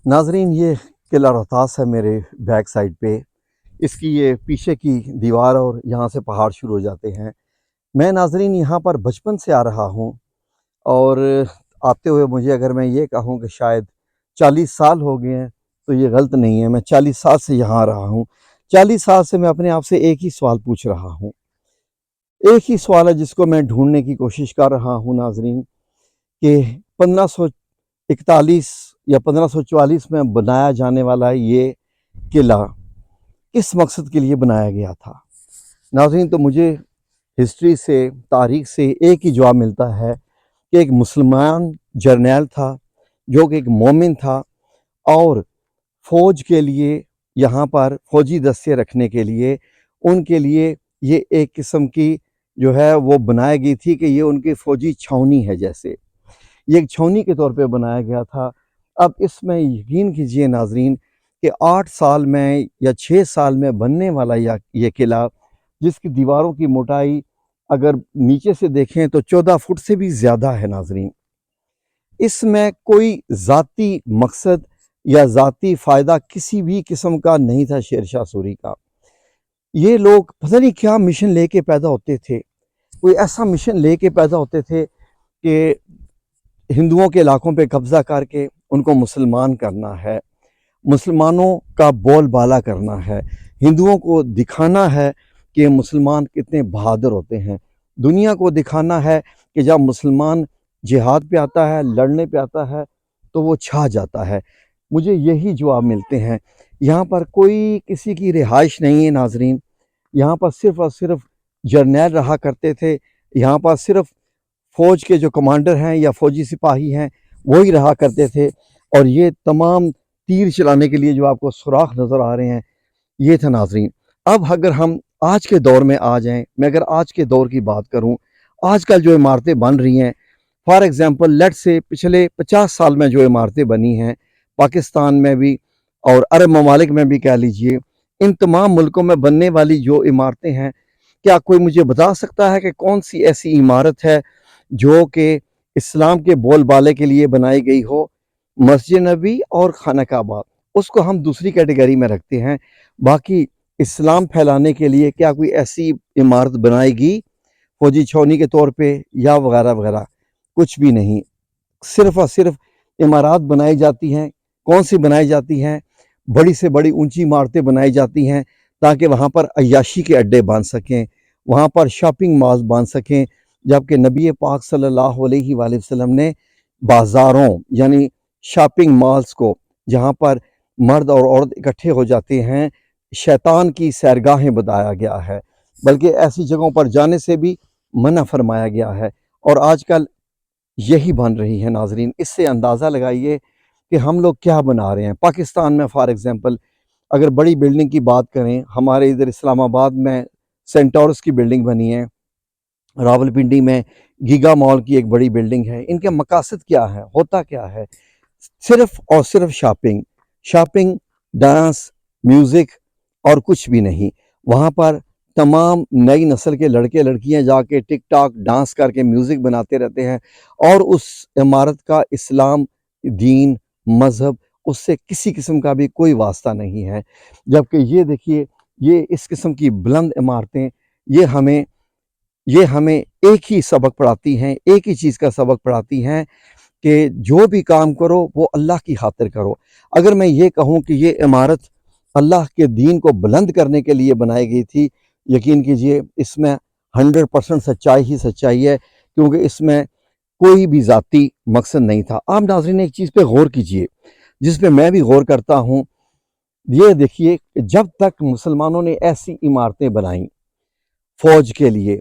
ناظرین، یہ قلعہ رہتاس ہے میرے بیک سائڈ پہ. اس کی یہ پیچھے کی دیوار اور یہاں سے پہاڑ شروع ہو جاتے ہیں. میں ناظرین یہاں پر بچپن سے آ رہا ہوں، اور آتے ہوئے مجھے اگر میں یہ کہوں کہ شاید 40 سال ہو گئے ہیں تو یہ غلط نہیں ہے. میں 40 سال سے یہاں آ رہا ہوں. 40 سال سے میں اپنے آپ سے ایک ہی سوال پوچھ رہا ہوں. ایک ہی سوال ہے جس کو میں ڈھونڈنے کی کوشش کر رہا ہوں ناظرین، کہ 1541 یا 1544 میں بنایا جانے والا یہ قلعہ کس مقصد کے لیے بنایا گیا تھا. ناظرین، تو مجھے ہسٹری سے، تاریخ سے ایک ہی جواب ملتا ہے کہ ایک مسلمان جرنیل تھا جو کہ ایک مومن تھا، اور فوج کے لیے یہاں پر فوجی دستے رکھنے کے لیے ان کے لیے یہ ایک قسم کی جو ہے وہ بنائی گئی تھی کہ یہ ان کی فوجی چھاؤنی ہے. جیسے یہ ایک چھاؤنی کے طور پہ بنایا گیا تھا. اب اس میں یقین کیجئے ناظرین کہ 8 سال میں یا 6 سال میں بننے والا یہ قلعہ، جس کی دیواروں کی موٹائی اگر نیچے سے دیکھیں تو 14 فٹ سے بھی زیادہ ہے. ناظرین، اس میں کوئی ذاتی مقصد یا ذاتی فائدہ کسی بھی قسم کا نہیں تھا شیر شاہ سوری کا. یہ لوگ پتہ نہیں کیا مشن لے کے پیدا ہوتے تھے. کوئی ایسا مشن لے کے پیدا ہوتے تھے کہ ہندوؤں کے علاقوں پہ قبضہ کر کے ان کو مسلمان کرنا ہے، مسلمانوں کا بول بالا کرنا ہے، ہندوؤں کو دکھانا ہے کہ مسلمان کتنے بہادر ہوتے ہیں، دنیا کو دکھانا ہے کہ جب مسلمان جہاد پہ آتا ہے، لڑنے پہ آتا ہے تو وہ چھا جاتا ہے. مجھے یہی جواب ملتے ہیں. یہاں پر کوئی کسی کی رہائش نہیں ہے ناظرین. یہاں پر صرف اور صرف جرنیل رہا کرتے تھے. یہاں پر صرف فوج کے جو کمانڈر ہیں یا فوجی سپاہی ہیں وہی رہا کرتے تھے. اور یہ تمام تیر چلانے کے لیے جو آپ کو سوراخ نظر آ رہے ہیں یہ تھا ناظرین. اب اگر ہم آج کے دور میں آ جائیں، میں اگر آج کے دور کی بات کروں، آج کل جو عمارتیں بن رہی ہیں، فار ایگزامپل لیٹ سے پچھلے 50 سال میں جو عمارتیں بنی ہیں پاکستان میں بھی اور عرب ممالک میں بھی کہہ لیجئے، ان تمام ملکوں میں بننے والی جو عمارتیں ہیں، کیا کوئی مجھے بتا سکتا ہے کہ کون سی ایسی عمارت ہے جو کہ اسلام کے بول بالے کے لیے بنائی گئی ہو؟ مسجد نبوی اور خانہ کعبہ، اس کو ہم دوسری کیٹیگری میں رکھتے ہیں. باقی اسلام پھیلانے کے لیے کیا کوئی ایسی عمارت بنائی گئی فوجی چھاؤنی کے طور پہ یا وغیرہ وغیرہ؟ کچھ بھی نہیں. صرف اور صرف عمارات بنائی جاتی ہیں. کون سی بنائی جاتی ہیں؟ بڑی سے بڑی اونچی عمارتیں بنائی جاتی ہیں تاکہ وہاں پر عیاشی کے اڈے بن سکیں، وہاں پر شاپنگ مالز بن سکیں. جبکہ نبی پاک صلی اللہ علیہ وآلہ وسلم نے بازاروں یعنی شاپنگ مالز کو، جہاں پر مرد اور عورت اکٹھے ہو جاتے ہیں، شیطان کی سیرگاہیں بتایا گیا ہے، بلکہ ایسی جگہوں پر جانے سے بھی منع فرمایا گیا ہے. اور آج کل یہی بن رہی ہے ناظرین. اس سے اندازہ لگائیے کہ ہم لوگ کیا بنا رہے ہیں. پاکستان میں فار ایگزامپل اگر بڑی بلڈنگ کی بات کریں، ہمارے ادھر اسلام آباد میں سینٹورس کی بلڈنگ بنی ہے، راولپنڈی میں گیگا مال کی ایک بڑی بلڈنگ ہے. ان کے مقاصد کیا ہے؟ ہوتا کیا ہے؟ صرف اور صرف شاپنگ، ڈانس، میوزک اور کچھ بھی نہیں. وہاں پر تمام نئی نسل کے لڑکے لڑکیاں جا کے ٹک ٹاک ڈانس کر کے میوزک بناتے رہتے ہیں، اور اس عمارت کا اسلام، دین، مذہب اس سے کسی قسم کا بھی کوئی واسطہ نہیں ہے. جبکہ یہ دیکھیے، یہ اس قسم کی بلند عمارتیں یہ ہمیں ایک ہی سبق پڑھاتی ہیں، ایک ہی چیز کا سبق پڑھاتی ہیں کہ جو بھی کام کرو وہ اللہ کی خاطر کرو. اگر میں یہ کہوں کہ یہ عمارت اللہ کے دین کو بلند کرنے کے لیے بنائی گئی تھی، یقین کیجئے اس میں 100% سچائی ہی سچائی ہے، کیونکہ اس میں کوئی بھی ذاتی مقصد نہیں تھا. آپ ناظرین ایک چیز پہ غور کیجئے جس پہ میں بھی غور کرتا ہوں. یہ دیکھیے، جب تک مسلمانوں نے ایسی عمارتیں بنائیں فوج کے لیے،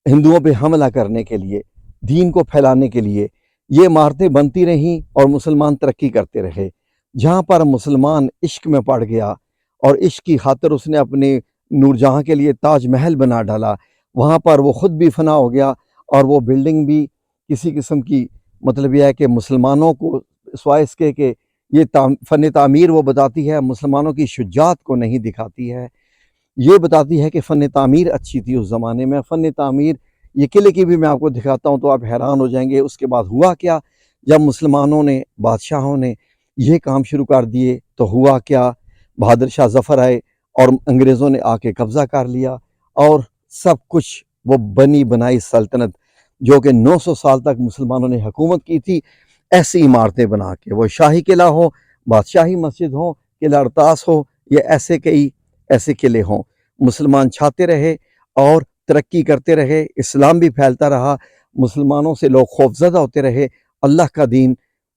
ہندوؤں پہ حملہ کرنے کے لیے، دین کو پھیلانے کے لیے، یہ عمارتیں بنتی رہیں اور مسلمان ترقی کرتے رہے. جہاں پر مسلمان عشق میں پڑ گیا اور عشق کی خاطر اس نے اپنے نور جہاں کے لیے تاج محل بنا ڈالا، وہاں پر وہ خود بھی فنا ہو گیا اور وہ بلڈنگ بھی کسی قسم کی، مطلب یہ ہے کہ مسلمانوں کو سوائے اس کے کہ یہ فن تعمیر وہ بتاتی ہے، مسلمانوں کی شجاعت کو نہیں دکھاتی ہے. یہ بتاتی ہے کہ فن تعمیر اچھی تھی اس زمانے میں. فن تعمیر، یہ قلعے کی بھی میں آپ کو دکھاتا ہوں تو آپ حیران ہو جائیں گے. اس کے بعد ہوا کیا؟ جب مسلمانوں نے، بادشاہوں نے یہ کام شروع کر دیے تو ہوا کیا، بہادر شاہ ظفر آئے اور انگریزوں نے آ کے قبضہ کر لیا، اور سب کچھ وہ بنی بنائی سلطنت جو کہ 900 سال تک مسلمانوں نے حکومت کی تھی، ایسی عمارتیں بنا کے، وہ شاہی قلعہ ہو، بادشاہی مسجد ہو، قلعہ ارطاس ہو، یا ایسے کئی ایسے قلعے ہوں، مسلمان چھاتے رہے اور ترقی کرتے رہے، اسلام بھی پھیلتا رہا، مسلمانوں سے لوگ خوفزدہ ہوتے رہے، اللہ کا دین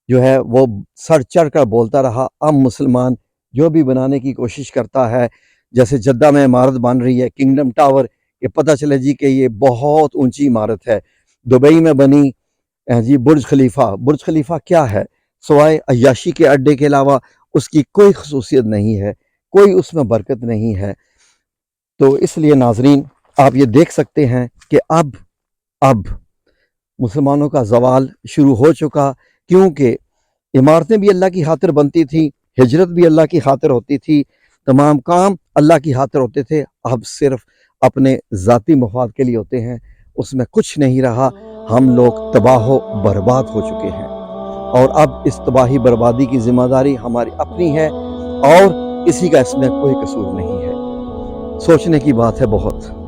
جو ہے وہ سر چڑھ کر بولتا رہا۔ اب مسلمان جو بھی بنانے کی کوشش کرتا ہے، جیسے جدہ میں عمارت بن رہی ہے کنگڈم ٹاور، یہ پتہ چلے جی کہ یہ بہت اونچی عمارت ہے۔ دبئی میں بنی جی برج خلیفہ کیا ہے؟ سوائے عیاشی کے اڈے کے علاوہ اس کی کوئی خصوصیت نہیں ہے، کوئی اس میں برکت نہیں ہے۔ تو اس لیے ناظرین آپ یہ دیکھ سکتے ہیں کہ اب مسلمانوں کا زوال شروع ہو چکا، کیونکہ عمارتیں بھی اللہ کی خاطر بنتی تھیں، ہجرت بھی اللہ کی خاطر ہوتی تھی، تمام کام اللہ کی خاطر ہوتے تھے، اب صرف اپنے ذاتی مفاد کے لیے ہوتے ہیں، اس میں کچھ نہیں رہا، ہم لوگ تباہ و برباد ہو چکے ہیں، اور اب اس تباہی بربادی کی ذمہ داری ہماری اپنی ہے، اور کسی کا اس میں کوئی قصور نہیں ہے۔ سوچنے کی بات ہے بہت۔